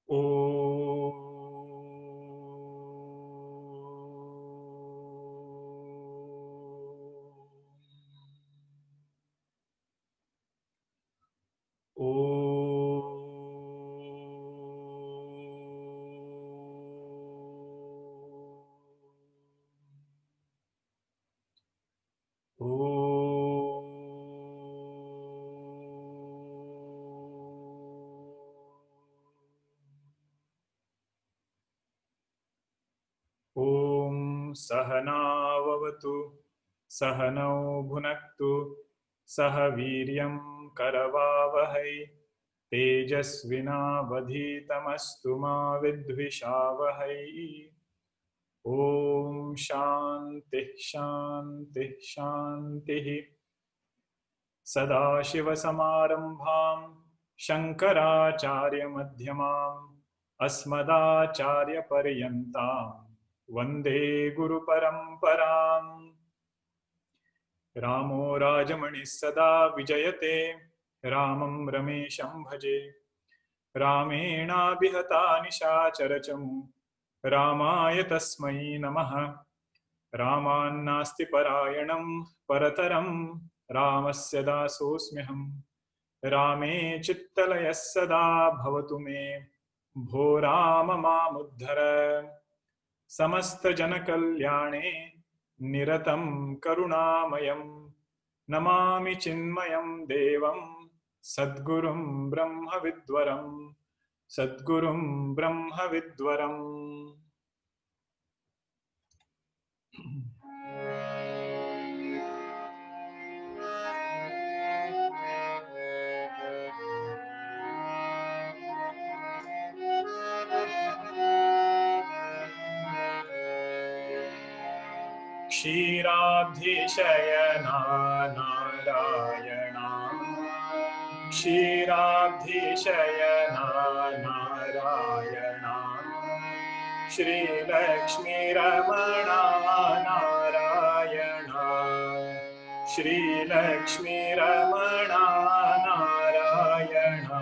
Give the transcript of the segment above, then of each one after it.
ओ ॐ सहनाववतु सहनौ भुनक्तु सह वीर्यं करवावहै तेजस्विनावधीतमस्तु मा विद्विषावहै। ॐ शान्तिः शान्तिः शान्तिः। सदाशिवसमारम्भां शङ्कराचार्यमध्यमाम् अस्मदाचार्यपर्यन्तां वन्दे गुरुपरम्पराम्। रामो राजमणिः सदा विजयते रामं रमेशं भजे। रामेणाभिहता निशाचरचमु रामाय तस्मै नमः। रामान्नास्ति परायणं परतरं रामस्य दासोऽस्म्यहम्। रामे चित्तलयः सदा भवतु मे भो राम मामुद्धर। समस्तजनकल्याणे निरतं करुणामयं नमामि चिन्मयं देवं सद्गुरुं ब्रह्मविद्वरं सद्गुरुं ब्रह्मविद्वरम्। क्षीराब्धिशयना नारायणा क्षीराब्धिशयना नारायणा श्रीलक्ष्मीरमणा नारायणा श्रीलक्ष्मीरमणा नारायणा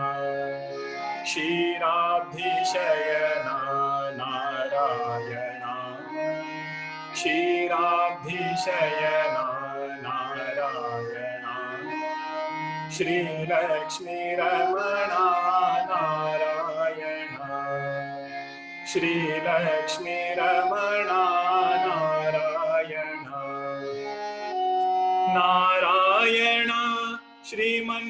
क्षीराब्धिशयना नारायणा क्षीराब्धिशयना नारायणा श्रीलक्ष्मीरमणा नारायणा श्रीलक्ष्मीरमणा नारायणा नारायण श्रीमन्नारायण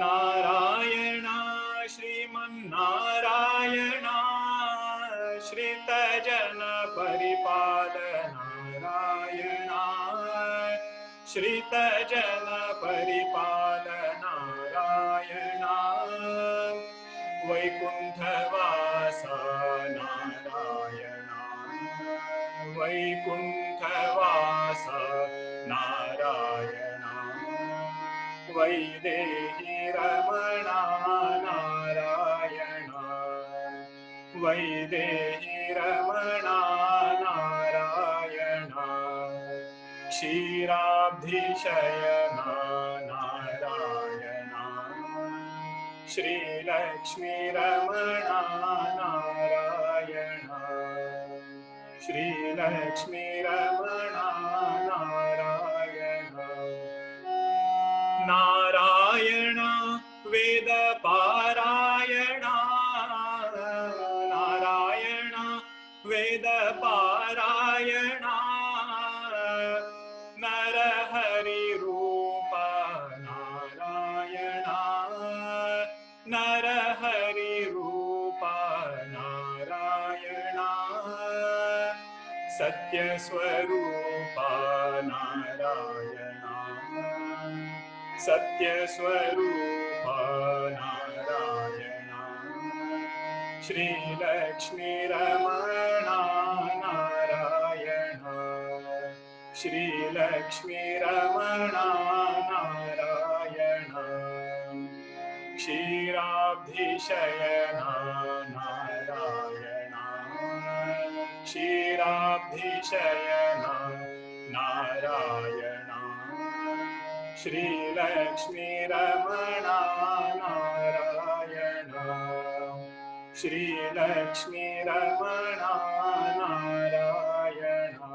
नारायण श्रीमन्नारायण श्रितजन परिपालन नारायण श्रितजन परिपालन नारायण वैकुंठवासा नारायण वैकुंठवासा नारायण वैदेही रमणा नारायण वैदेही रमणा नारायण क्षीराब्धिशयना नारायण श्रीलक्ष्मीरमणा नारायण श्रीलक्ष्मीरमणा नारायण नारायण वेदपारायण नारायण वेदपारायण नरहरिरूप नारायण नरहरिरूप नारायण सत्यस्वरूप नारायण सत्यस्वरूप Narayan श्रीलक्ष्मीरमणा Narayan श्रीलक्ष्मीरमणा Narayan क्षीराब्धिशयना Narayan क्षीराब्धिशयना Narayan श्रीलक्ष्मीरमणा Narayan Shri Lakshmi Ramana Narayana.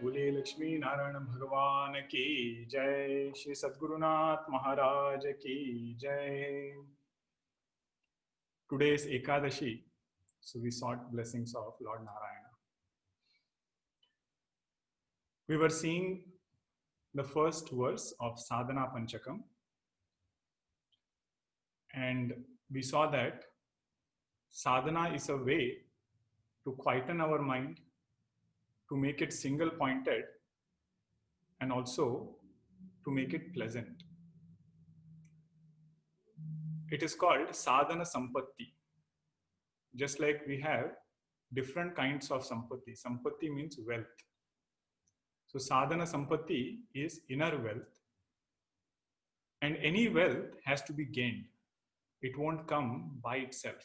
बोले लक्ष्मी नारायण भगवान की जय. श्री सद्गुरुनाथ महाराज की जय. Today is Ekadashi, so we sought blessings of Lord Narayana. We were seeing the first verse of Sadhana Panchakam, and we saw that sadhana is a way to quieten our mind, to make it single pointed, and also to make it pleasant. It is called sadhana sampatti. Just like we have different kinds of sampatti. Sampatti means wealth. So sadhana sampatti is inner wealth, and any wealth has to be gained. It won't come by itself.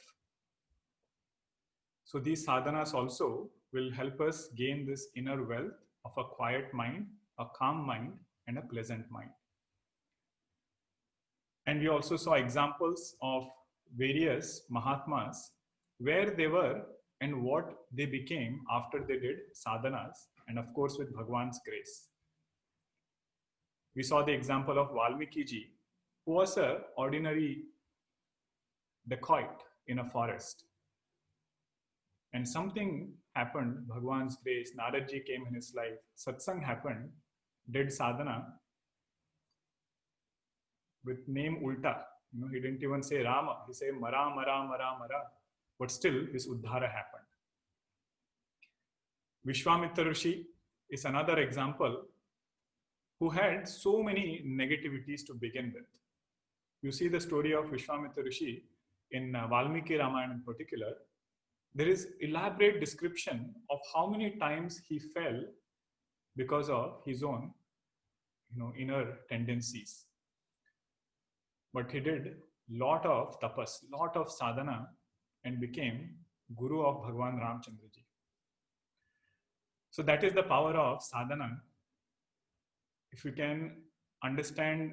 So these sadhanas also will help us gain this inner wealth of a quiet mind, a calm mind, and a pleasant mind. And we also saw examples of various Mahatmas, where they were and what they became after they did sadhanas, and of course with Bhagwan's grace. We saw the example of Valmiki ji, who was an ordinary dacoit in a forest. And something happened, Bhagwan's grace, Narad ji came in his life, satsang happened, did sadhana with name ulta. He didn't even say Rama, he said Mara, Mara, Mara, Mara. But still his uddhara happened. Vishwamitra Rishi is another example who had so many negativities to begin with. You see the story of Vishwamitra Rishi in Valmiki Ramayana in particular. There is elaborate description of how many times he fell because of his own inner tendencies. But he did lot of tapas, lot of sadhana, and became Guru of Bhagwan Ramchandra ji. So that is the power of sadhana. If we can understand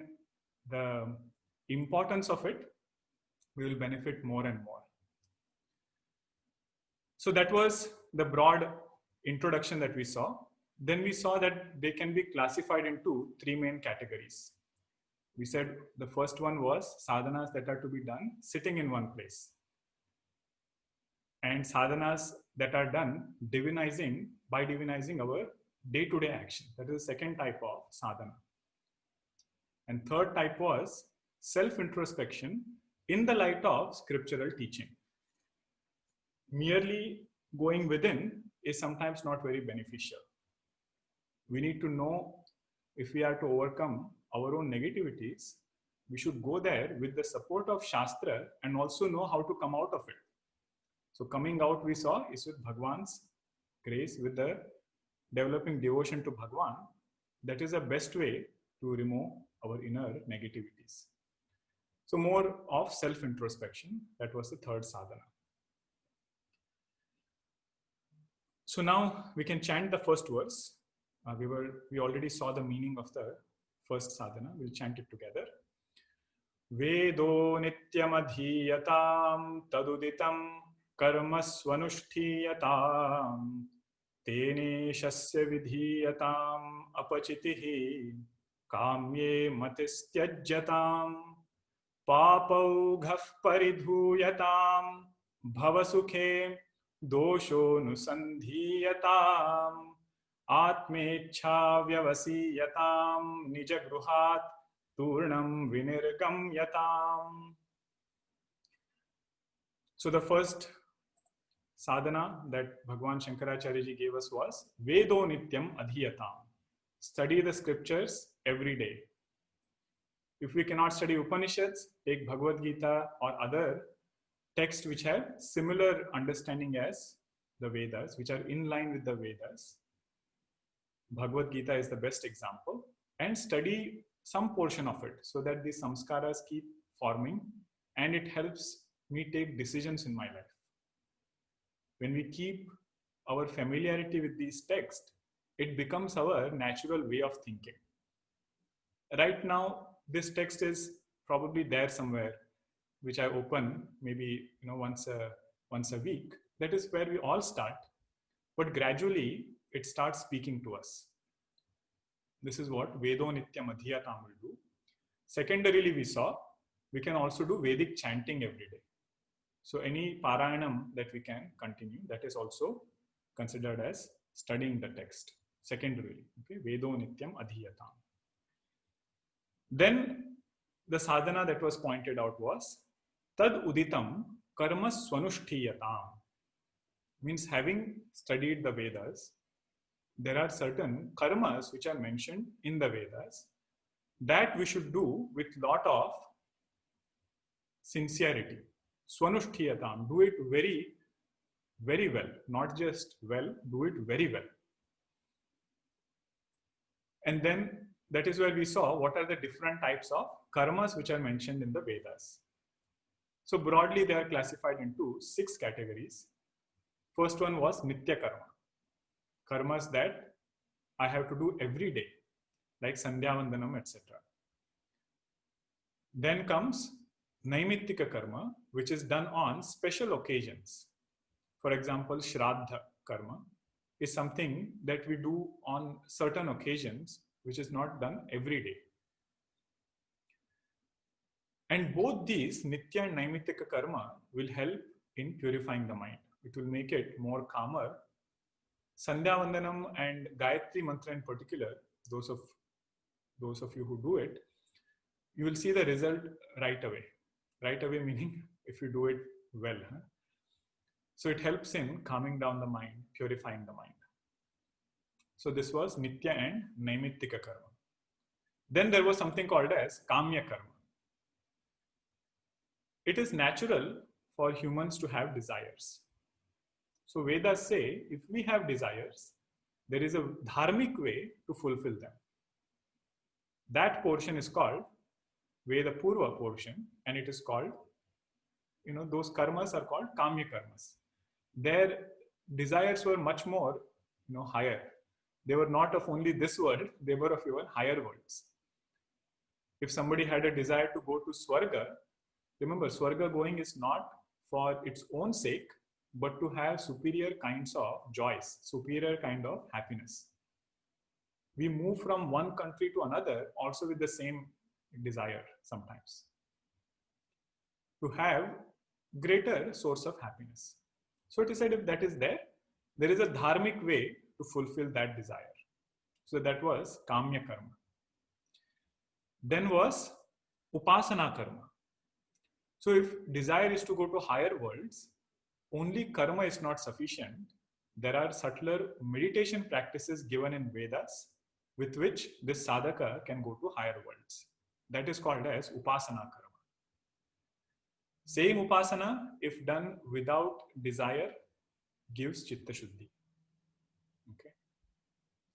the importance of it, we will benefit more and more. So that was the broad introduction that we saw. Then we saw that they can be classified into three main categories. We said the first one was sadhanas that are to be done sitting in one place, and sadhanas that are done by divinizing our day-to-day action. That is the second type of sadhana. And third type was self-introspection in the light of scriptural teaching. Merely going within is sometimes not very beneficial. We need to know if we are to overcome our own negativities, we should go there with the support of Shastra and also know how to come out of it. So coming out, we saw, is with Bhagwan's grace, with the developing devotion to Bhagwan. That is the best way to remove our inner negativities. So more of self-introspection, that was the third sadhana. So now we can chant the first verse. We already saw the meaning of the first sadhana. We'll chant it together. Vedo nityam adhiyatam taduditam karma swanushtiyatam tene shasya vidhiyatam apachitihi kamye matistyajyatam papaughah paridhuyatam bhavasukhe dosho nusandhiyatam Atmecha vyavasiyatam nijagruhat turnam vinirgamyatam. So the first sadhana that Bhagwan Shankaracharya ji gave us was Vedo Nityam Adhiyatam. Study the scriptures every day. If we cannot study Upanishads, take Bhagavad Gita or other texts which have similar understanding as the Vedas, which are in line with the Vedas. Bhagavad Gita is the best example, and study some portion of it so that the samskaras keep forming and it helps me take decisions in my life. When we keep our familiarity with these texts, it becomes our natural way of thinking. Right now, this text is probably there somewhere which I open maybe once a week. That is where we all start, but gradually it starts speaking to us. This is what Vedo Nityam Adhiyatam will do. Secondarily, we can also do Vedic chanting every day. So any Parayanam that we can continue, that is also considered as studying the text. Secondarily, okay, Vedo Nityam Adhiyatam. Then the sadhana that was pointed out was Tad Uditam Karma Swanushthiyatam. Means having studied the Vedas, there are certain karmas which are mentioned in the Vedas that we should do with lot of sincerity. Swanushthiyatam, do it very, very well. Not just well, do it very well. And then that is where we saw what are the different types of karmas which are mentioned in the Vedas. So broadly, they are classified into 6 categories. First one was Nitya Karma. Karmas that I have to do every day, like Sandhya Vandanam, etc. Then comes Naimittika Karma, which is done on special occasions. For example, Shraddha Karma is something that we do on certain occasions, which is not done every day. And both these, Nitya and Naimittika Karma, will help in purifying the mind. It will make it more calmer. Sandhya Vandanam and Gayatri Mantra in particular, those of you who do it, you will see the result right away. Right away meaning if you do it well. So it helps in calming down the mind, purifying the mind. So this was Nitya and Naimittika Karma. Then there was something called as Kamya Karma. It is natural for humans to have desires. So Vedas say, if we have desires, there is a dharmic way to fulfill them. That portion is called Veda Purva portion, and it is called, those karmas are called Kamya Karmas. Their desires were much more, higher. They were not of only this world, they were of even higher worlds. If somebody had a desire to go to Swarga, remember, Swarga going is not for its own sake, but to have superior kinds of joys, superior kind of happiness. We move from one country to another also with the same desire sometimes, to have greater source of happiness. So it is said if that is there is a dharmic way to fulfill that desire. So that was Kamya Karma. Then was Upasana Karma. So if desire is to go to higher worlds, only karma is not sufficient. There are subtler meditation practices given in Vedas with which this sadhaka can go to higher worlds. That is called as Upasana Karma. Same Upasana, if done without desire, gives Chitta Shuddhi. Okay.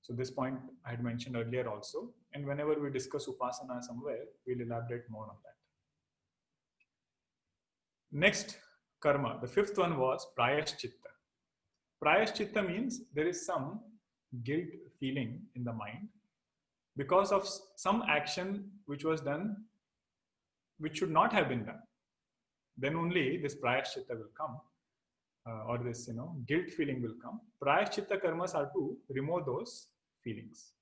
So this point I had mentioned earlier also. And whenever we discuss Upasana somewhere, we'll elaborate more on that. Next karma, the 5th one was Prayaschitta. Prayaschitta means there is some guilt feeling in the mind because of some action which was done which should not have been done. Then only this Prayaschitta will come, or this guilt feeling will come. Prayaschitta karmas are to remove those feelings.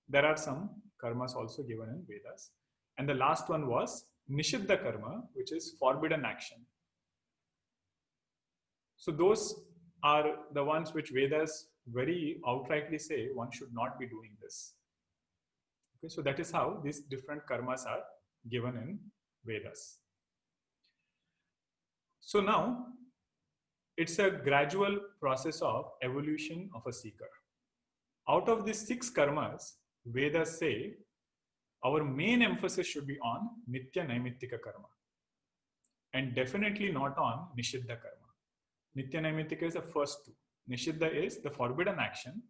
There are some karmas also given in Vedas. And the last one was Nishiddha karma, which is forbidden action. So those are the ones which Vedas very outrightly say one should not be doing this. Okay, so that is how these different karmas are given in Vedas. So now it's a gradual process of evolution of a seeker. Out of these 6 karmas, Vedas say our main emphasis should be on Nitya Naimittika karma and definitely not on Nishiddha karma. Nitya Naimittika is the first 2. Nishiddha is the forbidden action.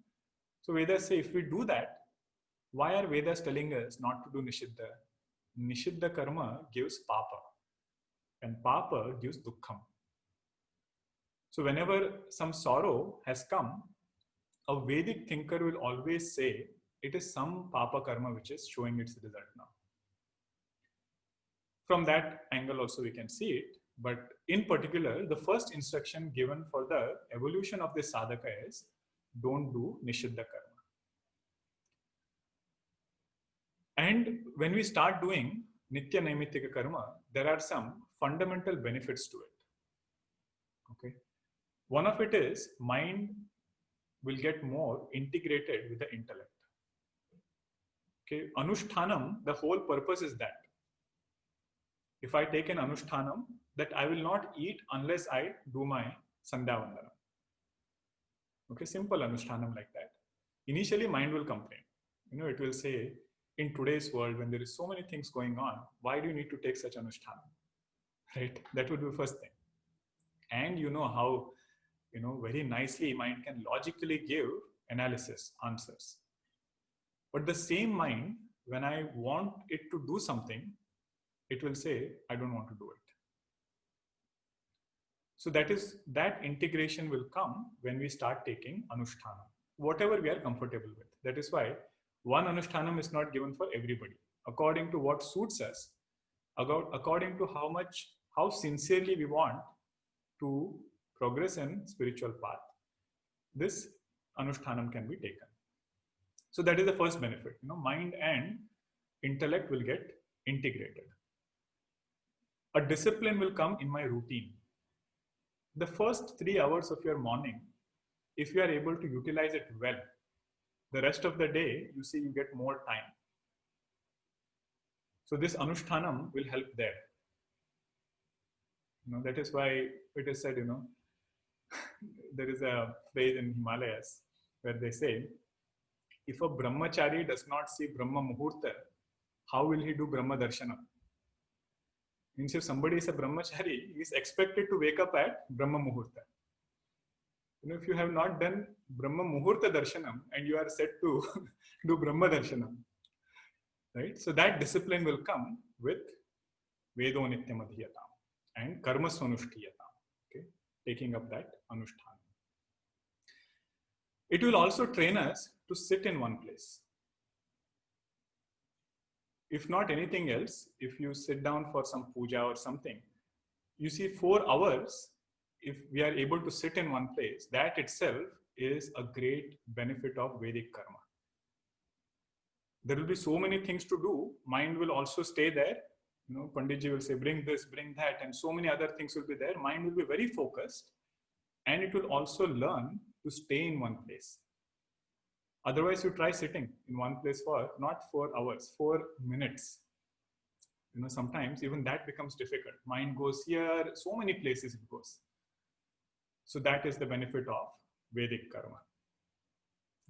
So Vedas say if we do that, why are Vedas telling us not to do Nishiddha? Nishiddha karma gives papa and papa gives dukkham. So whenever some sorrow has come, a Vedic thinker will always say it is some papa karma which is showing its result now. From that angle also we can see it. But in particular, the first instruction given for the evolution of this sadhaka is, don't do nishiddha karma. And when we start doing nitya naimittika karma, there are some fundamental benefits to it. Okay. One of it is mind will get more integrated with the intellect. Okay. Anushtanam, the whole purpose is that. If I take an anushtanam, that I will not eat unless I do my sandhya vandanam. Okay, simple anushtanam like that. Initially, mind will complain. It will say, in today's world, when there is so many things going on, why do you need to take such anushtanam? Right? That would be the first thing. And you know how, very nicely mind can logically give analysis, answers. But the same mind, when I want it to do something, it will say, I don't want to do it. So that integration will come when we start taking anushtanam, whatever we are comfortable with. That is why one anushtanam is not given for everybody. According to what suits us, according to how sincerely we want to progress in spiritual path, this anushtanam can be taken. So that is the first benefit. Mind and intellect will get integrated. A discipline will come in my routine. The first 3 hours of your morning, if you are able to utilize it well, the rest of the day, you get more time. So this anushtanam will help there. That is why it is said, there is a phrase in Himalayas where they say, if a brahmachari does not see Brahma Muhurta, how will he do Brahma Darshanam? Means if somebody is a brahmachari, he is expected to wake up at Brahma Muhurta. If you have not done Brahma Muhurta Darshanam and you are set to do Brahma Darshanam, right? So that discipline will come with Vedo Nityam Adhiyatam and Karma Swanushthiyatam, okay? Taking up that Anushthana. It will also train us to sit in one place. If not anything else, if you sit down for some puja or something, 4 hours, if we are able to sit in one place, that itself is a great benefit of Vedic karma. There will be so many things to do. Mind will also stay there. Panditji will say, bring this, bring that, and so many other things will be there. Mind will be very focused, and it will also learn to stay in one place. Otherwise, you try sitting in one place for not 4 hours, 4 minutes. Sometimes even that becomes difficult. Mind goes here, so many places it goes. So that is the benefit of Vedic karma.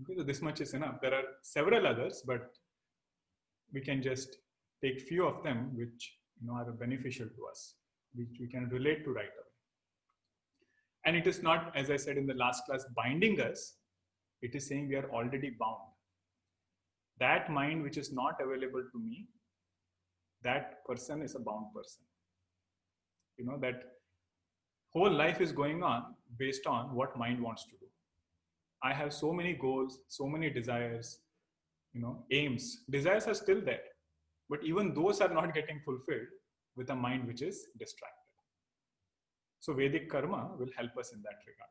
Okay, so this much is enough. There are several others, but we can just take few of them which are beneficial to us, which we can relate to right away. And it is not, as I said in the last class, binding us. It is saying we are already bound. That mind which is not available to me, that person is a bound person. That whole life is going on based on what mind wants to do. I have so many goals, so many desires, aims. Desires are still there, but even those are not getting fulfilled with a mind which is distracted. So Vedic karma will help us in that regard.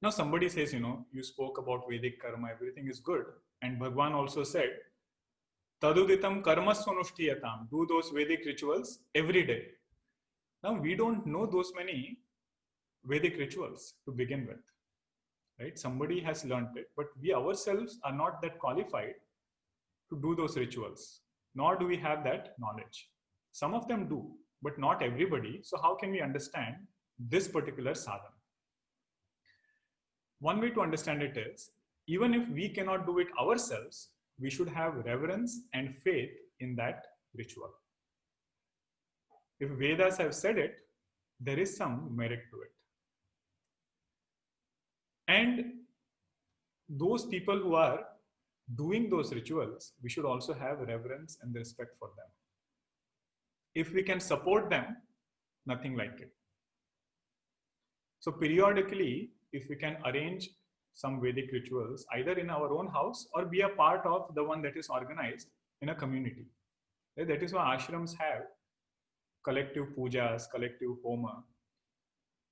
Now somebody says, you spoke about Vedic karma, everything is good. And Bhagwan also said, Taduditam karma swanushthiyatam, do those Vedic rituals every day. Now we don't know those many Vedic rituals to begin with, right? Somebody has learned it, but we ourselves are not that qualified to do those rituals, nor do we have that knowledge. Some of them do, but not everybody. So how can we understand this particular sadhana? One way to understand it is, even if we cannot do it ourselves, we should have reverence and faith in that ritual. If Vedas have said it, there is some merit to it. And those people who are doing those rituals, we should also have reverence and respect for them. If we can support them, nothing like it. So periodically, if we can arrange some Vedic rituals, either in our own house or be a part of the one that is organized in a community, That is why ashrams have collective pujas, collective homa.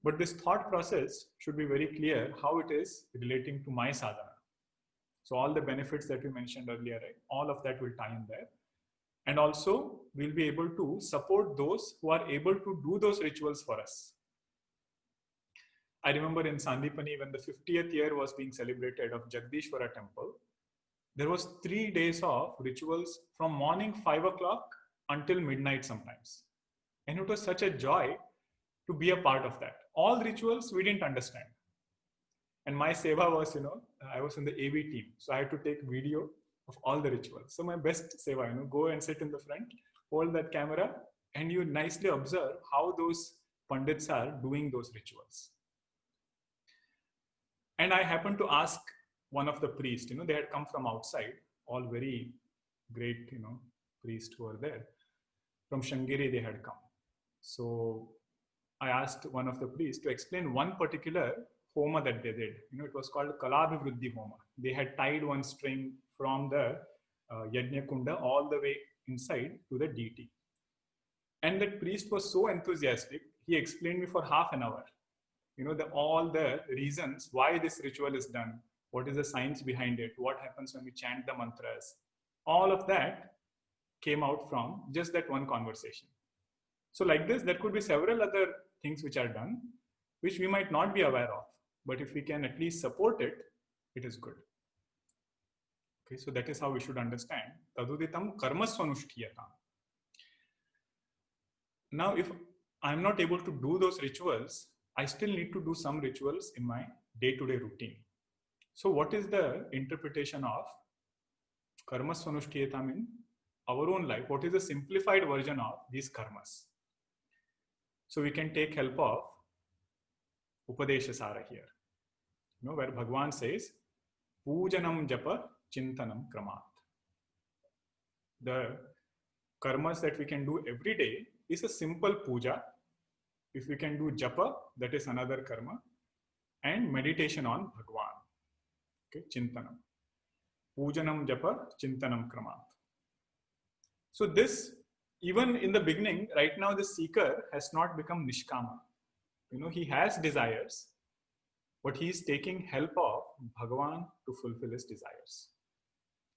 But this thought process should be very clear how it is relating to my sadhana. So all the benefits that we mentioned earlier, right, all of that will tie in there. And also, we'll be able to support those who are able to do those rituals for us. I remember in Sandipani, when the 50th year was being celebrated of Jagdishwara temple, there was 3 days of rituals from morning 5 o'clock until midnight sometimes. And it was such a joy to be a part of that. All rituals we didn't understand. And my seva was, I was in the AV team. So I had to take video of all the rituals. So my best seva, go and sit in the front, hold that camera, and you nicely observe how those pandits are doing those rituals. And I happened to ask one of the priests, they had come from outside, all very great, priests who were there. From Shangiri, they had come. So I asked one of the priests to explain one particular homa that they did. It was called Kalabhivruddhi Homa. They had tied one string from the Yajna Kunda all the way inside to the deity. And that priest was so enthusiastic, he explained me for half an hour, all the reasons why this ritual is done, what is the science behind it, what happens when we chant the mantras. All of that came out from just that one conversation. So like this, there could be several other things which are done, which we might not be aware of. But if we can at least support it, it is good. Okay, so that is how we should understand. Taduditam karmasvanushthiyatam. Now, if I'm not able to do those rituals, I still need to do some rituals in my day-to-day routine. So what is the interpretation of karmasvanushthiyatam in our own life? What is the simplified version of these karmas? So we can take help of Upadesha Sara here, where Bhagwan says, Pujanam japa chintanam kramat. The karmas that we can do every day is a simple puja. If we can do japa, that is another karma, and meditation on Bhagwan. Okay, chintanam. Pujanam japa chintanam kramat. So this, even in the beginning, right now the seeker has not become nishkama. He has desires, but he is taking help of Bhagavan to fulfill his desires.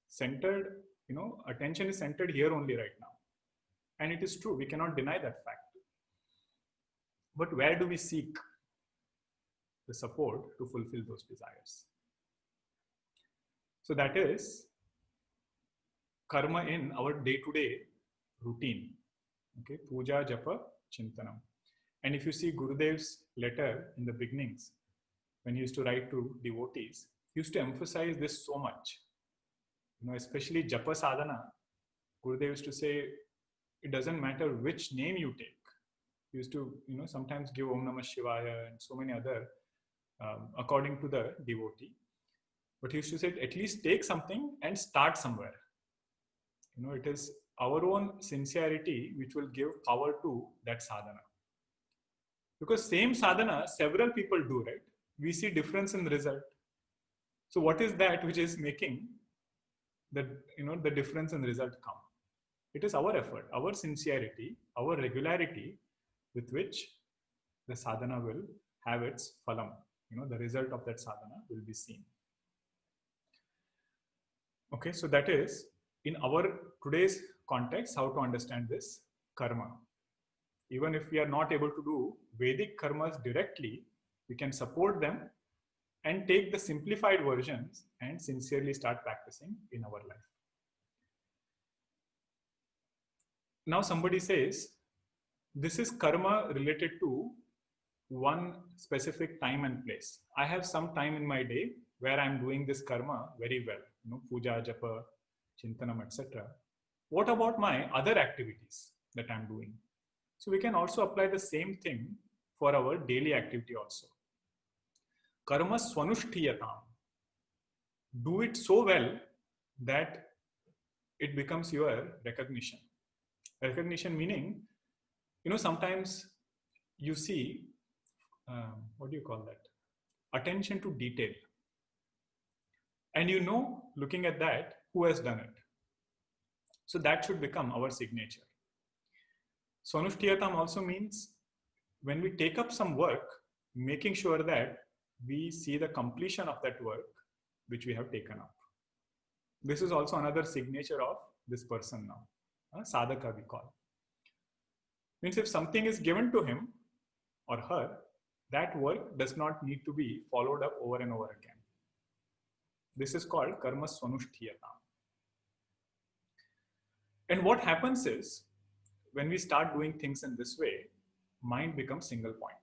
Centered, attention is centered here only right now. And it is true, we cannot deny that fact. But where do we seek the support to fulfill those desires? So that is karma in our day-to-day routine. Okay, puja, japa, chintanam. And if you see Gurudev's letter in the beginnings, when he used to write to devotees, he used to emphasize this so much. Especially japa sadhana, Gurudev used to say, it doesn't matter which name you take. He used to, sometimes give Om Namah Shivaya and so many other, according to the devotee. But he used to say, at least take something and start somewhere. It is our own sincerity which will give power to that sadhana. Because same sadhana, several people do, right? We see difference in result. So what is that which is making the difference in result come? It is our effort, our sincerity, our regularity with which the sadhana will have its phalam. The result of that sadhana will be seen. Okay, so that is in our today's context, how to understand this karma. Even if we are not able to do Vedic karmas directly, we can support them and take the simplified versions and sincerely start practicing in our life. Now somebody says, this is karma related to one specific time and place. I have some time in my day where I'm doing this karma very well, puja, japa, chintanam, etc. What about my other activities that I'm doing? So we can also apply the same thing for our daily activity also. Karma svanushthiyatam. Do it so well that it becomes your recognition. Recognition meaning, sometimes you see, what do you call that? Attention to detail. And looking at that, who has done it? So that should become our signature. Swanushtiyatam also means when we take up some work, making sure that we see the completion of that work which we have taken up. This is also another signature of this person now. Sadhaka we call. Means if something is given to him or her, that work does not need to be followed up over and over again. This is called karma swanushthiyatam. And what happens is, when we start doing things in this way, mind becomes single pointed.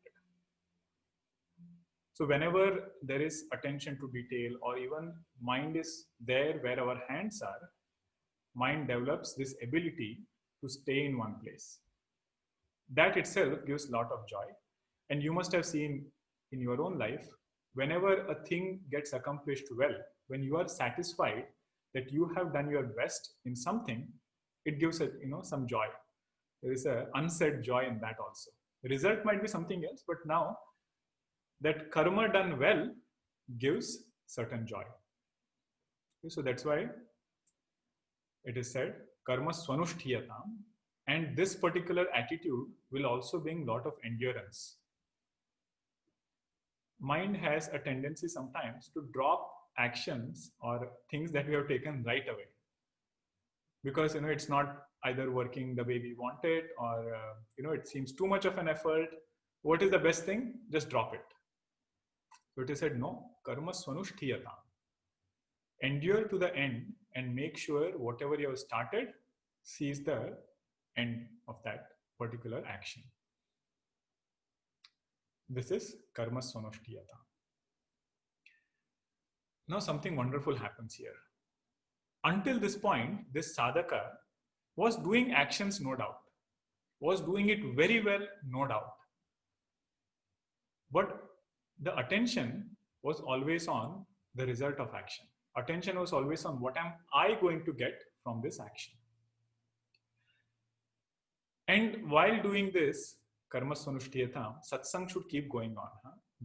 So whenever there is attention to detail, or even mind is there where our hands are, mind develops this ability to stay in one place. That itself gives a lot of joy. And you must have seen in your own life, whenever a thing gets accomplished well, when you are satisfied that you have done your best in something, it gives some joy. There is an unsaid joy in that also. The result might be something else, but now that karma done well gives certain joy. Okay, so that's why it is said karma swanushthiyatam, and this particular attitude will also bring a lot of endurance. Mind has a tendency sometimes to drop actions or things that we have taken right away, because it's not either working the way we want it, or it seems too much of an effort. What is the best thing? Just drop it. So it is said, no, karma swanushthiyatam. Endure to the end and make sure whatever you have started sees the end of that particular action. This is karma swanushthiyatam. Now something wonderful happens here. Until this point, this sadhaka was doing actions, no doubt, was doing it very well, no doubt. But the attention was always on the result of action. Attention was always on what am I going to get from this action. And while doing this, karma swanushthiyatam, satsang should keep going on.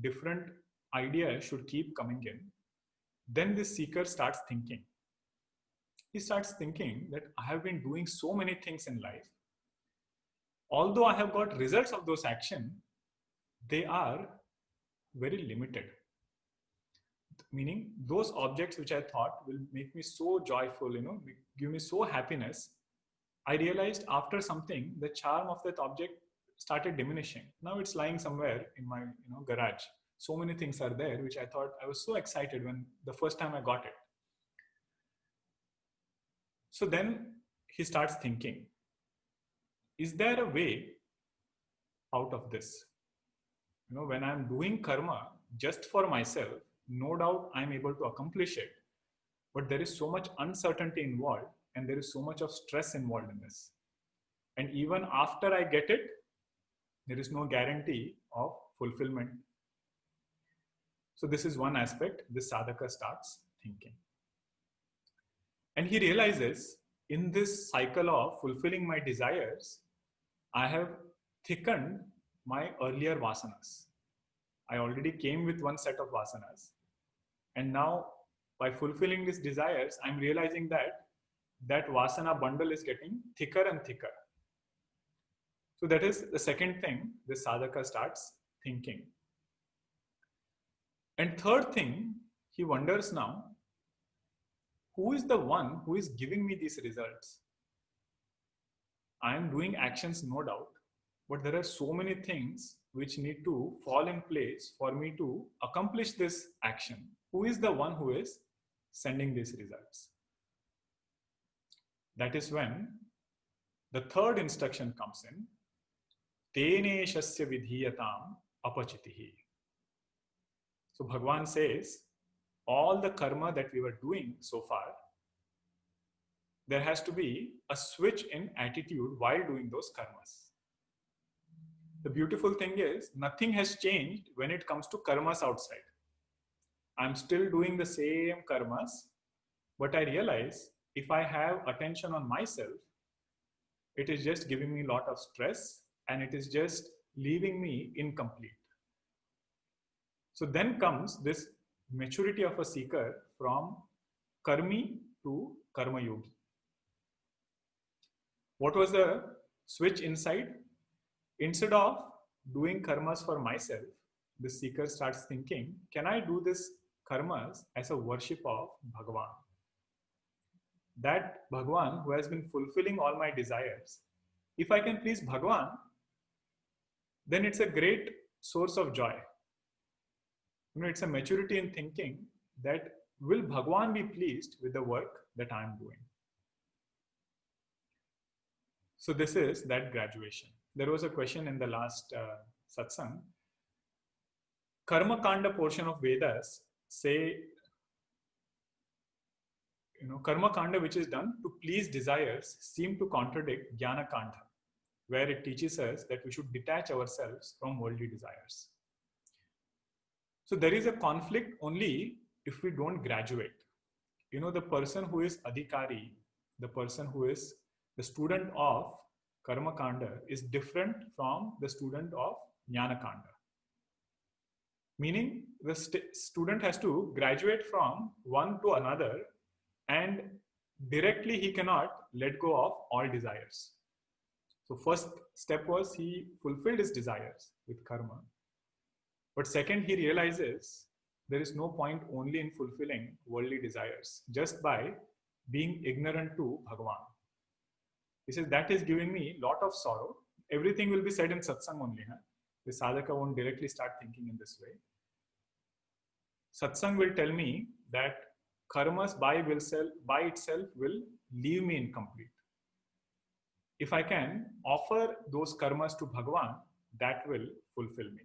Different ideas should keep coming in. Then this seeker starts thinking. He starts thinking that I have been doing so many things in life. Although I have got results of those actions, they are very limited. Meaning those objects which I thought will make me so joyful, give me so happiness, I realized after something, the charm of that object started diminishing. Now it's lying somewhere in my garage. So many things are there which I thought I was so excited when the first time I got it. So then he starts thinking, is there a way out of this? When I'm doing karma just for myself, no doubt I'm able to accomplish it. But there is so much uncertainty involved, and there is so much of stress involved in this. And even after I get it, there is no guarantee of fulfillment. So this is one aspect. This sadhaka starts thinking. And he realizes, in this cycle of fulfilling my desires, I have thickened my earlier vasanas. I already came with one set of vasanas. And now, by fulfilling these desires, I'm realizing that that vasana bundle is getting thicker and thicker. So that is the second thing this sadhaka starts thinking. And third thing, he wonders now, who is the one who is giving me these results? I am doing actions, no doubt, but there are so many things which need to fall in place for me to accomplish this action. Who is the one who is sending these results? That is when the third instruction comes in, Tene shasya vidhiyatam apachitihi. So Bhagavan says, all the karma that we were doing so far, there has to be a switch in attitude while doing those karmas. The beautiful thing is, nothing has changed when it comes to karmas outside. I'm still doing the same karmas, but I realize if I have attention on myself, it is just giving me a lot of stress and it is just leaving me incomplete. So then comes this maturity of a seeker from karmi to karma yogi. What was the switch inside? Instead of doing karmas for myself, the seeker starts thinking, can I do this karmas as a worship of Bhagavan? That Bhagavan who has been fulfilling all my desires, if I can please Bhagavan, then it's a great source of joy. It's a maturity in thinking that will Bhagavan be pleased with the work that I am doing? So this is that graduation. There was a question in the last satsang. Karma Kanda portion of Vedas say, Karma Kanda which is done to please desires seem to contradict Jnana Kanda, where it teaches us that we should detach ourselves from worldly desires. So there is a conflict only if we don't graduate. The person who is Adhikari, the person who is the student of Karma Kanda is different from the student of Jnana Kanda. Meaning the student has to graduate from one to another, and directly he cannot let go of all desires. So first step was he fulfilled his desires with karma. But second, he realizes there is no point only in fulfilling worldly desires just by being ignorant to Bhagavan. He says, that is giving me a lot of sorrow. Everything will be said in satsang only. The sadhaka won't directly start thinking in this way. Satsang will tell me that karmas by itself will leave me incomplete. If I can offer those karmas to Bhagavan, that will fulfill me.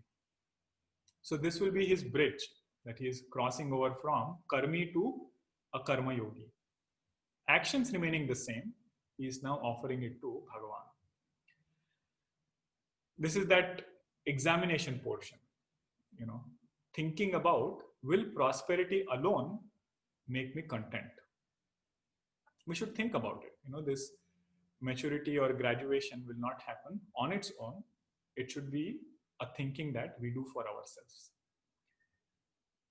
So this will be his bridge that he is crossing over from karmi to a karma yogi. Actions remaining the same, he is now offering it to Bhagavan. This is that examination portion, thinking about, will prosperity alone make me content? We should think about it. This maturity or graduation will not happen on its own. It should be a thinking that we do for ourselves.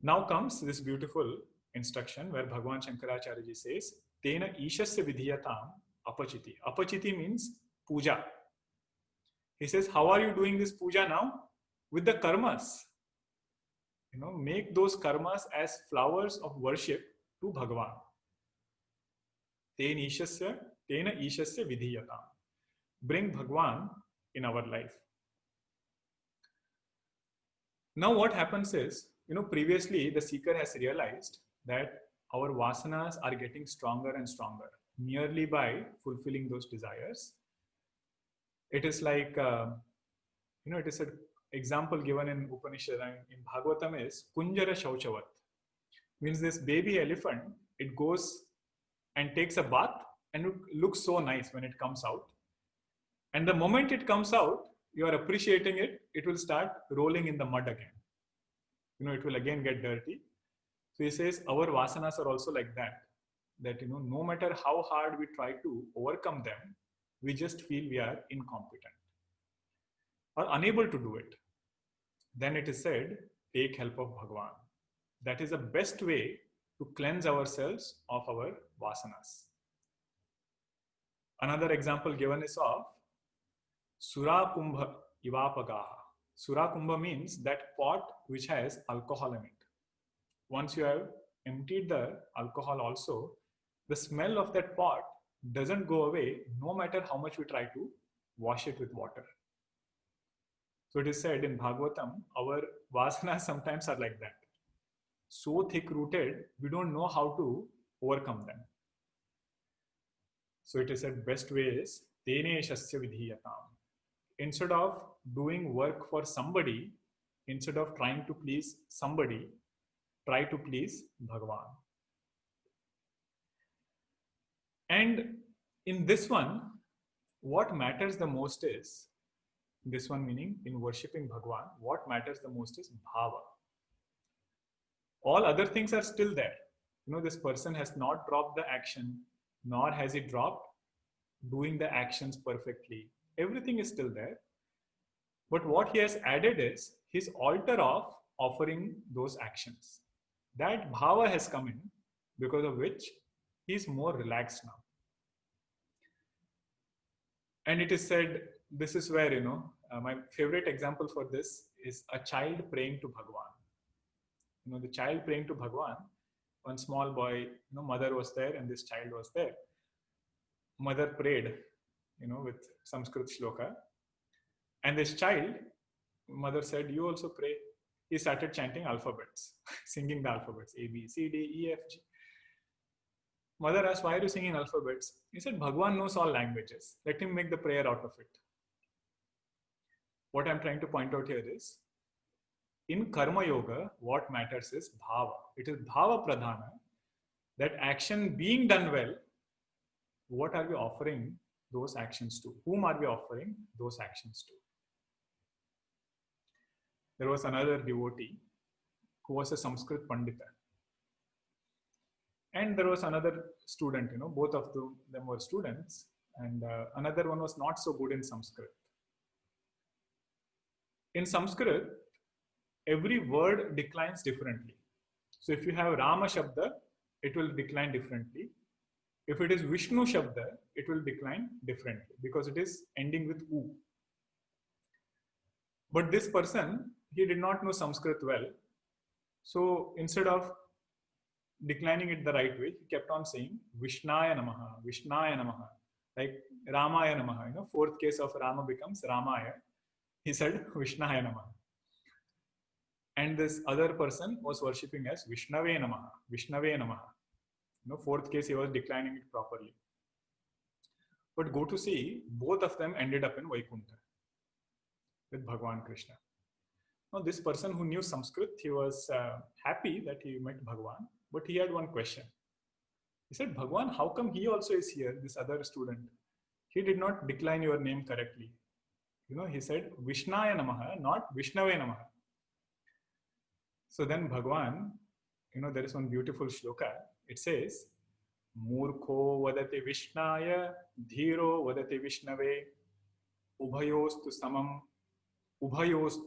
Now comes this beautiful instruction where Bhagavan Shankaracharya ji says, Tena ishasya vidhiyatam apachiti. Apachiti means puja. He says, how are you doing this puja now? With the karmas. Make those karmas as flowers of worship to Bhagavan. Tena ishasya vidhiyatam. Bring Bhagavan in our life. Now what happens is, previously the seeker has realized that our vasanas are getting stronger and stronger merely by fulfilling those desires. It is like, it is an example given in Upanishad and in Bhagavatam is Kunjara Shauchavat. Means this baby elephant, it goes and takes a bath and it looks so nice when it comes out. And the moment it comes out, you are appreciating it, it will start rolling in the mud again. It will again get dirty. So he says our vasanas are also like that no matter how hard we try to overcome them, we just feel we are incompetent or unable to do it. Then it is said, take help of Bhagavan. That is the best way to cleanse ourselves of our vasanas. Another example given is of Sura Kumbha Ivapagaha. Sura Kumbha means that pot which has alcohol in it. Once you have emptied the alcohol also, the smell of that pot doesn't go away no matter how much we try to wash it with water. So it is said in Bhagavatam, our vasanas sometimes are like that. So thick rooted, we don't know how to overcome them. So it is said best way is Tene Shasya Vidhiyatam. Instead of doing work for somebody, instead of trying to please somebody, try to please Bhagavan. And in this one, what matters the most is, this one meaning in worshipping Bhagavan, what matters the most is bhava. All other things are still there. This person has not dropped the action, nor has he dropped doing the actions perfectly. Everything is still there. But what he has added is his altar of offering those actions. That bhava has come in, because of which he is more relaxed now. And it is said, this is where, my favorite example for this is a child praying to Bhagwan. The child praying to Bhagwan, one small boy, mother was there and this child was there. Mother prayed, with Sanskrit shloka. And this child, mother said, you also pray. He started chanting alphabets, singing the alphabets, A, B, C, D, E, F, G. Mother asked, why are you singing alphabets? He said, Bhagwan knows all languages. Let him make the prayer out of it. What I'm trying to point out here is, in Karma Yoga, what matters is bhava. It is bhava pradhana, that action being done well, what are we offering those actions to? Whom are we offering those actions to? There was another devotee who was a Sanskrit Pandita. And there was another student, both of them were students, and another one was not so good in Sanskrit. In Sanskrit, every word declines differently. So if you have Rama Shabda, it will decline differently. If it is Vishnu Shabda, it will decline differently because it is ending with U. But this person, he did not know Sanskrit well. So instead of declining it the right way, he kept on saying Vishnaya Namaha, Vishnaya Namaha, like Ramaya Namaha. Fourth case of Rama becomes Ramaya. He said Vishnaya Namaha. And this other person was worshipping as Vishnave Namaha, Vishnave Namaha. Fourth case, he was declining it properly. But go to see, both of them ended up in Vaikuntha with Bhagwan Krishna. Now, this person who knew Sanskrit, he was happy that he met Bhagwan, but he had one question. He said, Bhagwan, how come he also is here, this other student? He did not decline your name correctly. He said, Vishnaya Namaha, not Vishnave Namaha. So then Bhagwan, there is one beautiful shloka. It says, Murkho vadati Vishnaya, Dhiro vadati Vishnave, Ubhayostu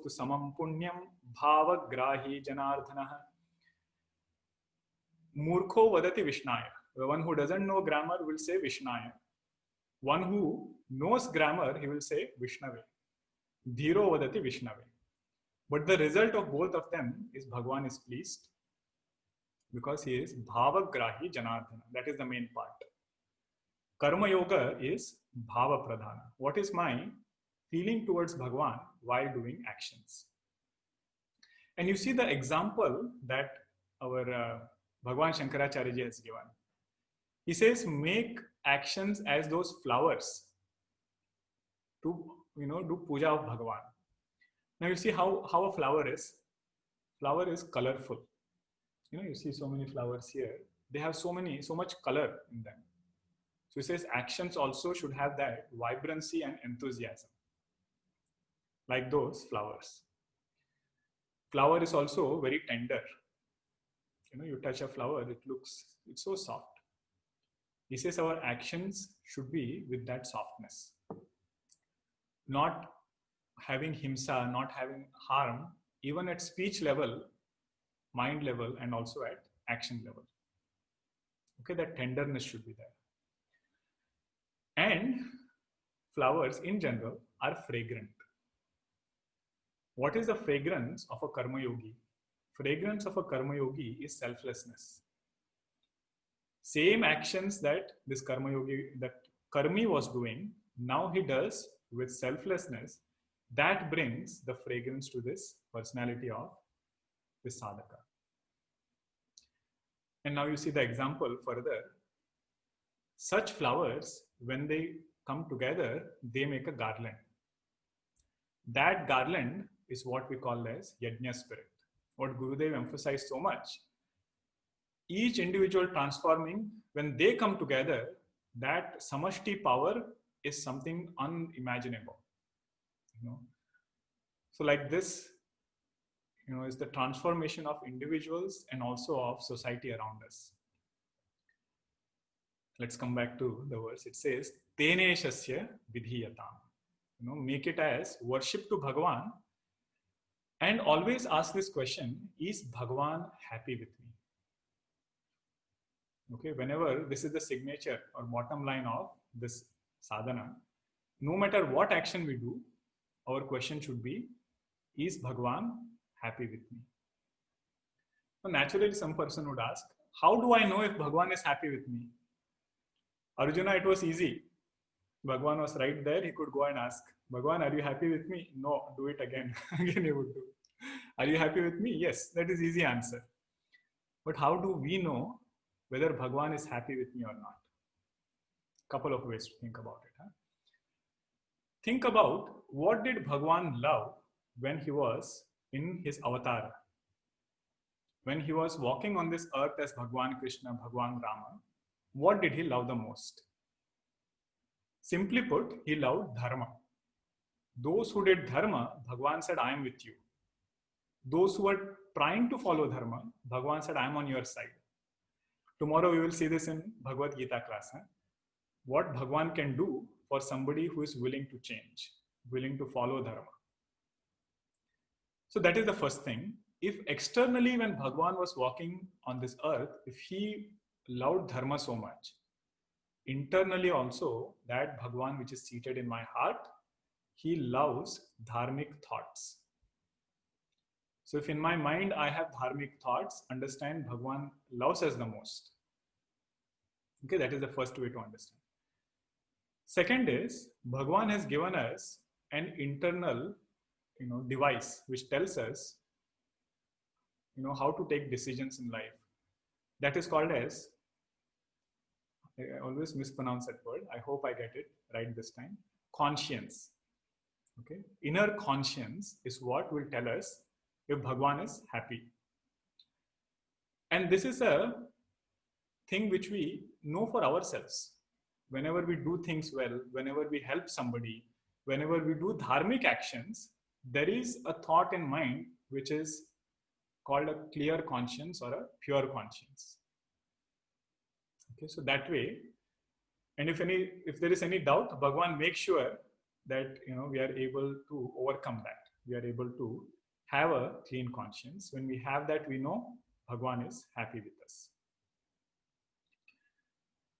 samam punyam, bhava grahi janardhanaha. Murkho vadati Vishnaya. The one who doesn't know grammar will say Vishnaya. One who knows grammar, he will say Vishnave. Dhiro vadati Vishnave. But the result of both of them is Bhagwan is pleased because he is Bhavagrahi Janardhana. That is the main part. Karma Yoga is Bhava Pradhana. What is my feeling towards Bhagwan while doing actions? And you see the example that our Bhagwan Shankaracharya ji has given. He says, make actions as those flowers to, do puja of Bhagwan. Now you see how a flower is. Flower is colorful. You see so many flowers here. They have so much color in them. So he says actions also should have that vibrancy and enthusiasm, like those flowers. Flower is also very tender. You touch a flower, it's so soft. He says our actions should be with that softness. Not having himsa, not having harm, even at speech level, mind level, and also at action level. Okay, that tenderness should be there. And flowers in general are fragrant. What is the fragrance of a karma yogi? Fragrance of a karma yogi is selflessness. Same actions that this karma yogi, that karmi was doing, now he does with selflessness. That brings the fragrance to this personality of this sadhaka. And now you see the example further. Such flowers, when they come together, they make a garland. That garland is what we call as yajna spirit. What Gurudev emphasized so much. Each individual transforming, when they come together, that samashti power is something unimaginable. So like this, is the transformation of individuals and also of society around us. Let's come back to the verse. It says, Tene shasya vidhiyatam. Make it as worship to Bhagwan, and always ask this question, is Bhagwan happy with me? Okay, whenever this is the signature or bottom line of this sadhana, no matter what action we do, our question should be, is Bhagwan happy with me? So naturally, some person would ask, how do I know if Bhagwan is happy with me? Arjuna, it was easy. Bhagwan was right there. He could go and ask, Bhagwan, are you happy with me? No, do it again. Again he would do. Are you happy with me? Yes, that is easy answer. But how do we know whether Bhagwan is happy with me or not? Couple of ways to think about it. Huh? Think about, what did Bhagwan love when he was in his avatar? When he was walking on this earth as Bhagwan Krishna, Bhagwan Rama, what did he love the most? Simply put, he loved dharma. Those who did dharma, Bhagwan said, I am with you. Those who were trying to follow dharma, Bhagwan said, I am on your side. Tomorrow we will see this in Bhagavad Gita class. Huh? What Bhagwan can do for somebody who is willing to change, willing to follow dharma. So that is the first thing. If externally, when Bhagwan was walking on this earth, if he loved dharma so much, internally also, that Bhagwan which is seated in my heart, he loves dharmic thoughts. So if in my mind I have dharmic thoughts, understand Bhagwan loves us the most. Okay, that is the first way to understand. Second is, Bhagwan has given us an internal, device which tells us, how to take decisions in life. That is called as, I always mispronounce that word. I hope I get it right this time. Conscience. Okay, inner conscience is what will tell us if Bhagwan is happy. And this is a thing which we know for ourselves. Whenever we do things well, whenever we help somebody, whenever we do dharmic actions, there is a thought in mind which is called a clear conscience or a pure conscience. Okay, so that way, and if there is any doubt, Bhagwan makes sure that we are able to overcome that. We are able to have a clean conscience. When we have that, we know Bhagwan is happy with us.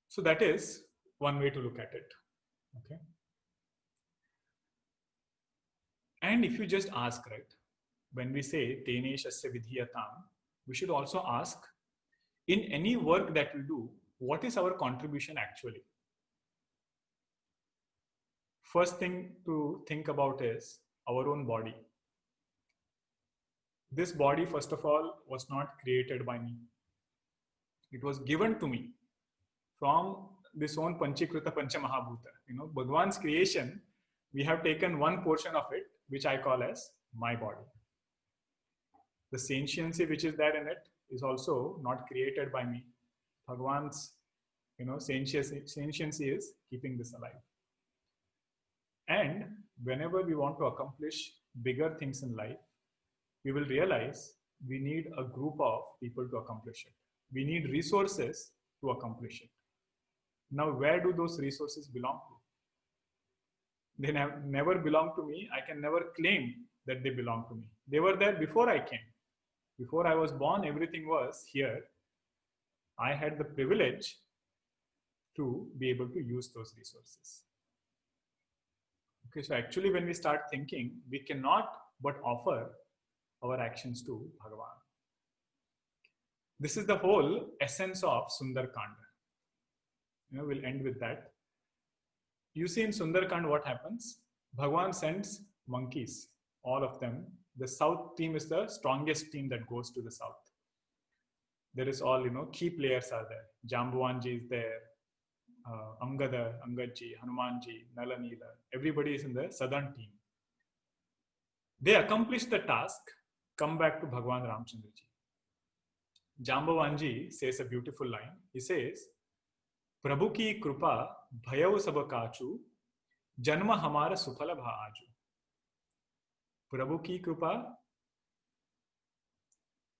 So that is one way to look at it. Okay. And if you just ask, right, when we say Tene Shasya Vidhiyatam, we should also ask, in any work that we do, what is our contribution actually? First thing to think about is our own body. This body, first of all, was not created by me. It was given to me from this own Panchikrita Pancha Mahabhuta. Bhagwan's creation, we have taken one portion of it, which I call as my body. The sentiency which is there in it is also not created by me. Bhagwan's, sentiency is keeping this alive. And whenever we want to accomplish bigger things in life, we will realize we need a group of people to accomplish it. We need resources to accomplish it. Now, where do those resources belong to? They never belong to me. I can never claim that they belong to me. They were there before I came. Before I was born, everything was here. I had the privilege to be able to use those resources. Okay, so actually when we start thinking, we cannot but offer our actions to Bhagavan. This is the whole essence of Sundarkanda. We'll end with that. You see in Sundarkand what happens? Bhagavan sends monkeys, all of them. The south team is the strongest team that goes to the south. There is all, key players are there. Jambuwanji is there. Angada, Angadji, Hanumanji, Nalanila. Everybody is in the southern team. They accomplish the task, come back to Bhagwan Ramchandraji. Jambuwanji says a beautiful line. He says, Prabhu ki krupa bhayav sab kachu, janma hamara sufala bha aju. Prabhu ki krupa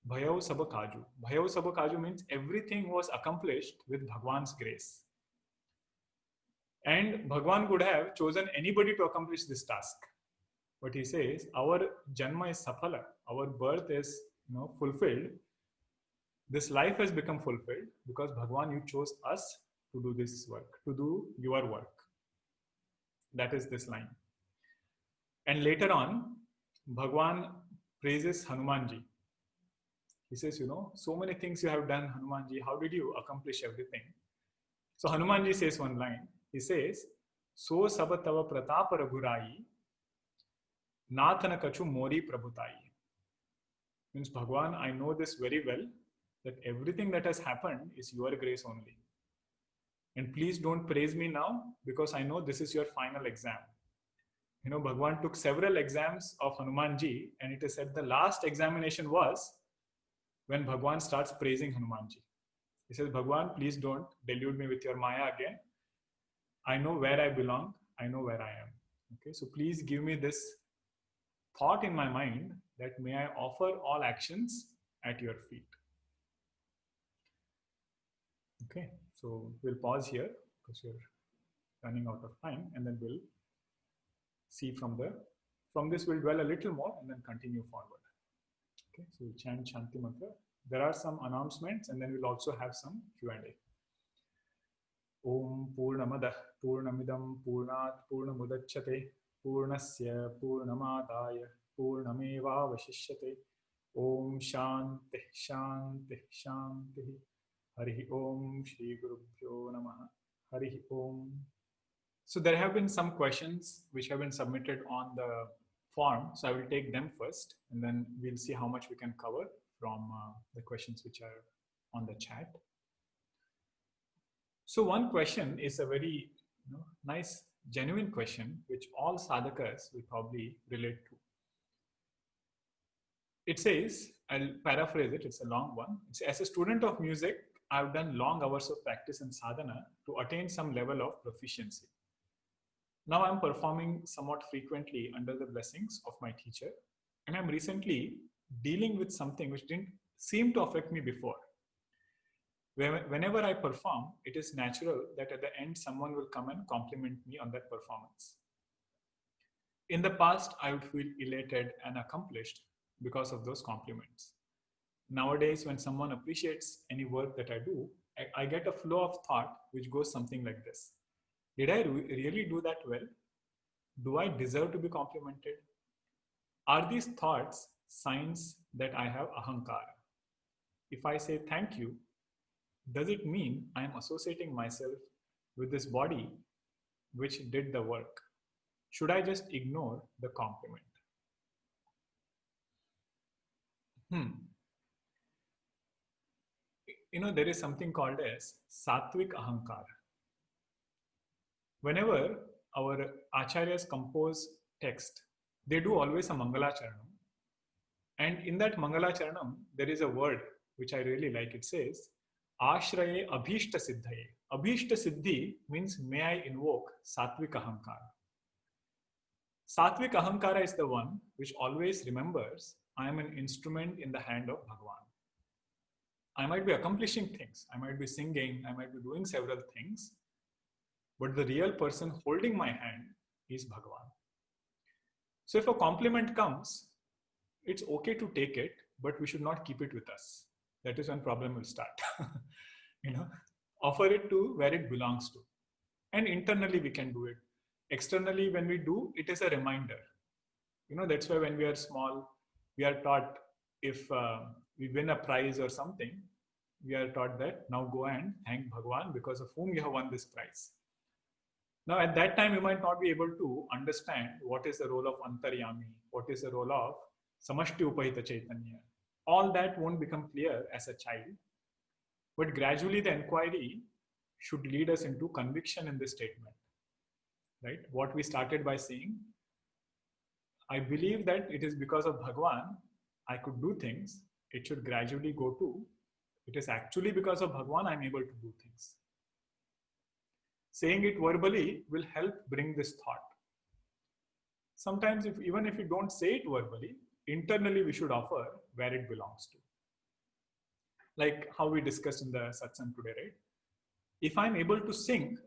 bhayav sab kaju. Bhayav sab kaju means everything was accomplished with Bhagwan's grace. And Bhagwan could have chosen anybody to accomplish this task. But he says, our janma is safala. Our birth is fulfilled. This life has become fulfilled because Bhagwan, you chose us to do this work, to do your work. That is this line. And later on, Bhagwan praises Hanumanji. He says, so many things you have done, Hanumanji. How did you accomplish everything? So Hanumanji says one line. He says, So sabatava pratapa raghurai, nathana kachu mori prabhutai. Means, Bhagwan, I know this very well, that everything that has happened is your grace only. And please don't praise me now, because I know this is your final exam. Bhagwan took several exams of Hanumanji, and it is said the last examination was when Bhagwan starts praising Hanumanji. He says, Bhagwan, please don't delude me with your Maya again. I know where I belong. I know where I am. Okay, so please give me this thought in my mind that may I offer all actions at your feet. Okay, so we'll pause here because we're running out of time, and then we'll see from this we'll dwell a little more and then continue forward. Okay, so we'll chant Shanti Mantra. There are some announcements, and then we'll also have some Q&A. Om Purnamadah Purnamidam Purnat Purnamudachyate Purnasya Purnamadaya Purnameva Vashishyate. Om Shanti Shanti Shanti. Hari Om Shri Gurubhyo Namaha. Hari Om. So there have been some questions which have been submitted on the form. So I will take them first, and then we'll see how much we can cover from the questions which are on the chat. So one question is a very nice, genuine question, which all sadhakas will probably relate to. It says, I'll paraphrase it, it's a long one. It's, as a student of music, I've done long hours of practice and sadhana to attain some level of proficiency. Now I'm performing somewhat frequently under the blessings of my teacher, and I'm recently dealing with something which didn't seem to affect me before. Whenever I perform, it is natural that at the end someone will come and compliment me on that performance. In the past, I would feel elated and accomplished because of those compliments. Nowadays, when someone appreciates any work that I do, I get a flow of thought which goes something like this. Did I really do that well? Do I deserve to be complimented? Are these thoughts signs that I have ahankara? If I say thank you, does it mean I am associating myself with this body which did the work? Should I just ignore the compliment? There is something called as Sattvic Ahankara. Whenever our acharyas compose text, they do always a Mangalacharanam. And in that Mangalacharanam, there is a word which I really like. It says, Ashraye Abhishta Siddhaye. Abhishta Siddhi means, may I invoke Sattvic Ahankara. Sattvic Ahankara is the one which always remembers I am an instrument in the hand of Bhagwan. I might be accomplishing things, I might be singing, I might be doing several things, but the real person holding my hand is Bhagwan. So if a compliment comes, it's okay to take it, but we should not keep it with us. That is when problem will start. Offer it to where it belongs to. And internally we can do it. Externally, when we do, it is a reminder. That's why when we are small, we are taught if we win a prize or something, we are taught that now go and thank Bhagwan because of whom you have won this prize. Now at that time, you might not be able to understand what is the role of Antaryami, what is the role of Samashti Upahita Chaitanya. All that won't become clear as a child, but gradually the inquiry should lead us into conviction in this statement, right? What we started by saying, I believe that it is because of Bhagwan I could do things. It should gradually go to, it is actually because of Bhagwan I'm able to do things. Saying it verbally will help bring this thought. Sometimes even if you don't say it verbally, internally we should offer where it belongs to. Like how we discussed in the satsang today, right? If I'm able to sing,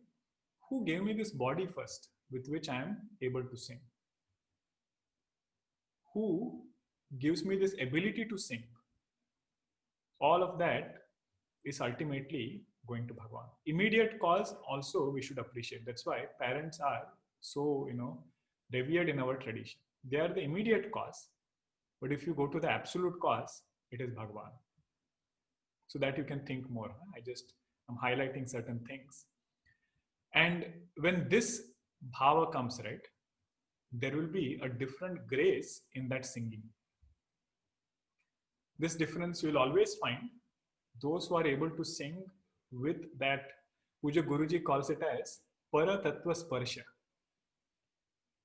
who gave me this body first with which I am able to sing? Who gives me this ability to sing? All of that is ultimately going to Bhagwan. Immediate cause also we should appreciate. That's why parents are so, revered in our tradition. They are the immediate cause. But if you go to the absolute cause, it is Bhagwan. So that you can think more. I'm highlighting certain things. And when this bhava comes, right, there will be a different grace in that singing. This difference you will always find those who are able to sing with that, Puja Guruji calls it as Para Tattva Sparsha.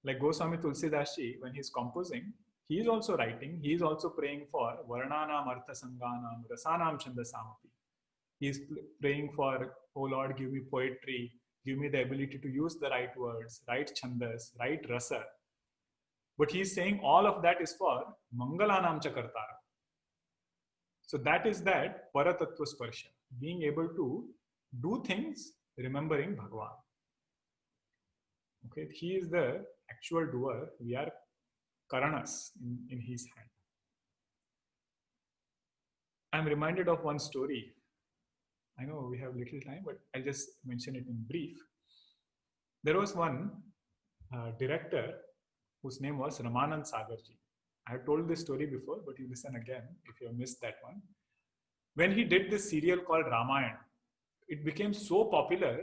Like Goswami Tulsidas Ji, when he's composing, he is also writing, he is also praying for Varnanam Artha Sanganam Rasanam Chandasamapi. He is praying for, oh Lord, give me poetry, give me the ability to use the right words, right chandas, right rasa. But he's saying all of that is for Mangalanam Chakartara. So that is that Paratattva Sparsha, being able to do things remembering Bhagwan. Okay, he is the actual doer. We are Karanas in his hand. I'm reminded of one story. I know we have little time, but I'll just mention it in brief. There was one director whose name was Ramanand Sagarji. I have told this story before, but you listen again if you have missed that one. When he did this serial called Ramayana, it became so popular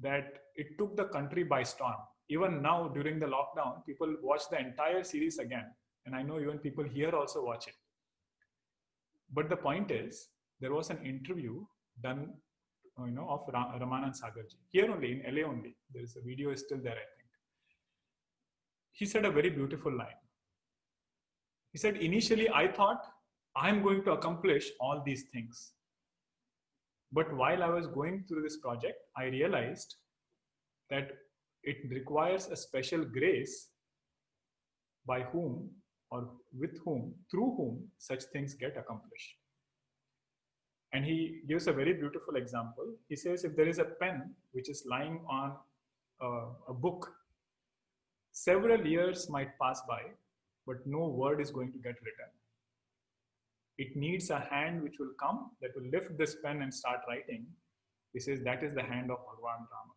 that it took the country by storm. Even now, during the lockdown, people watch the entire series again. And I know even people here also watch it. But the point is, there was an interview done of Ramanand Sagarji. Here only, in LA only. There is a video is still there, I think. He said a very beautiful line. He said, initially I thought I'm going to accomplish all these things. But while I was going through this project, I realized that it requires a special grace by whom or with whom, through whom such things get accomplished. And he gives a very beautiful example. He says, if there is a pen which is lying on a book, several years might pass by, but no word is going to get written. It needs a hand which will come that will lift this pen and start writing. He says that is the hand of Bhagwan Rama.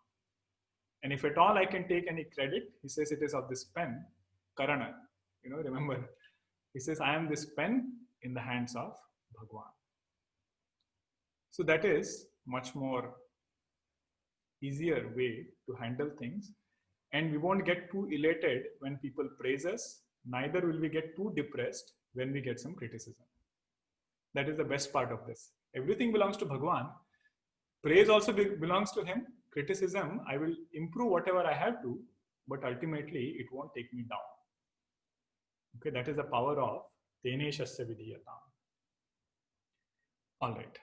And if at all I can take any credit, he says it is of this pen, Karana. Remember, he says I am this pen in the hands of Bhagwan. So that is much more easier way to handle things. And we won't get too elated when people praise us. Neither will we get too depressed when we get some criticism. That is the best part of this. Everything belongs to Bhagwan. Praise also belongs to him. Criticism, I will improve whatever I have to, but ultimately it won't take me down. Okay, that is the power of Tene Shasya Vidhiyatam. All right.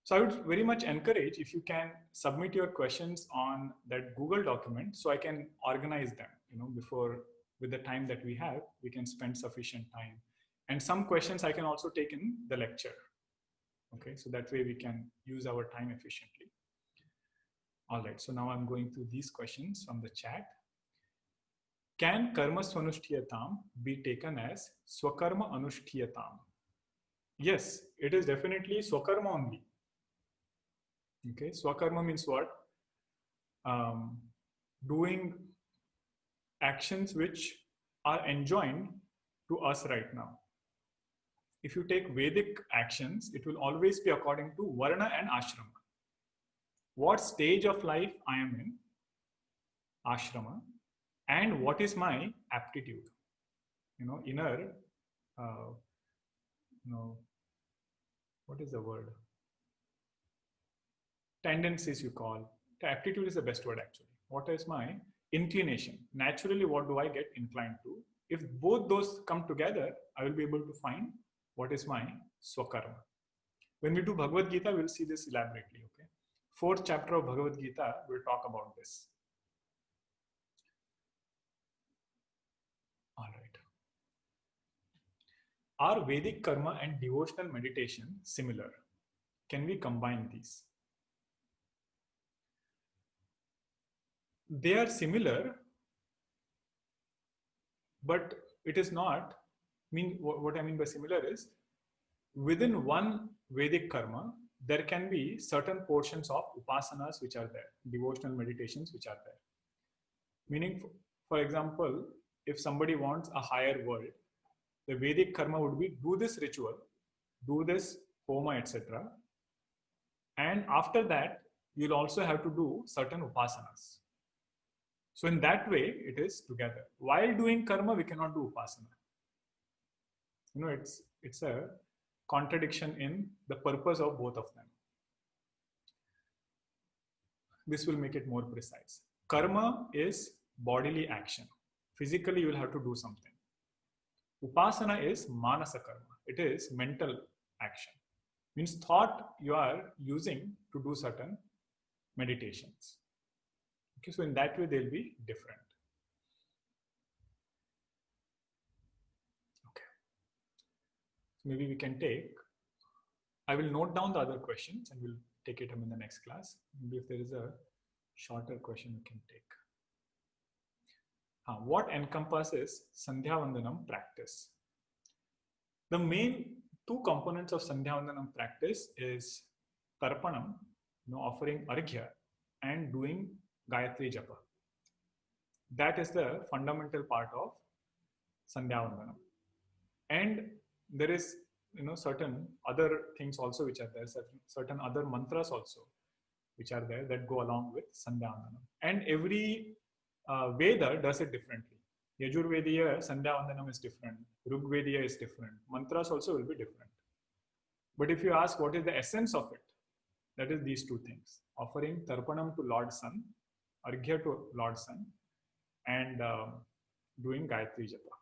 So I would very much encourage if you can submit your questions on that Google document so I can organize them, before, with the time that we have, we can spend sufficient time. And some questions I can also take in the lecture. Okay, so that way we can use our time efficiently. All right, so now I'm going through these questions from the chat. Can karma swanushthiyatam be taken as swakarma anushtiyatam? Yes, it is definitely swakarma only. Okay, swakarma means what? Doing actions which are enjoined to us right now. If you take Vedic actions, it will always be according to Varna and Ashrama. What stage of life I am in, Ashrama, and what is my aptitude, inner, what is the word? Tendencies you call. The aptitude is the best word actually. What is my inclination? Naturally, what do I get inclined to? If both those come together, I will be able to find what is my swakarma. When we do Bhagavad Gita, we'll see this elaborately. Okay, 4th chapter of Bhagavad Gita will talk about this. All right. Are Vedic karma and devotional meditation similar? Can we combine these? They are similar, but it is not. What I mean by similar is, within one Vedic karma, there can be certain portions of upasanas which are there, devotional meditations which are there. Meaning, for example, if somebody wants a higher world, the Vedic karma would be do this ritual, do this homa, etc. And after that, you'll also have to do certain upasanas. So in that way, it is together. While doing karma, we cannot do upasana. You know, it's a contradiction in the purpose of both of them. This will make it more precise. Karma is bodily action. Physically, you will have to do something. Upasana is manasa karma. It is mental action. Means thought you are using to do certain meditations. Okay, so in that way, they'll be different. Okay. So maybe we can take, I will note down the other questions and we'll take it up in the next class. Maybe if there is a shorter question, we can take. What encompasses Sandhya Vandanam practice? The main two components of Sandhya Vandanam practice is Tarpanam, offering Arghya, and doing Gayatri Japa. That is the fundamental part of Sandhya Vandanam. And there is certain other things also which are there, certain other mantras also which are there that go along with Sandhya Vandanam. And every Veda does it differently. Yajurvediya Sandhya Vandanam is different. Rigvediya is different. Mantras also will be different. But if you ask what is the essence of it, that is these two things. Offering Tarpanam to Lord Sun, Arghya to Lord Sun, and doing Gayatri Japa.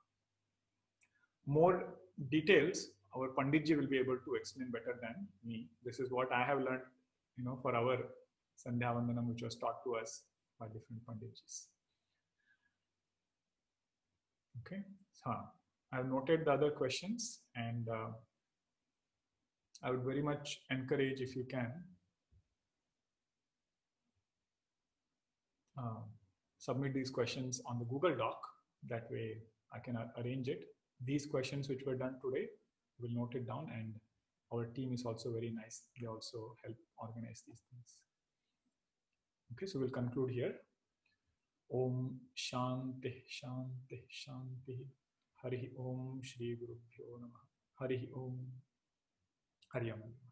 More details, our Panditji will be able to explain better than me. This is what I have learned, for our Sandhya Vandanam, which was taught to us by different Panditjis. Okay, so I have noted the other questions, and I would very much encourage if you can submit these questions on the Google Doc. That way I can arrange it. These questions which were done today, we'll note it down, and our team is also very nice. They also help organize these things. Okay, so we'll conclude here. Om Shanti Shanti Shanti. Hari Om Shri Guru Bhyo Namah. Hari Om. Hari Om.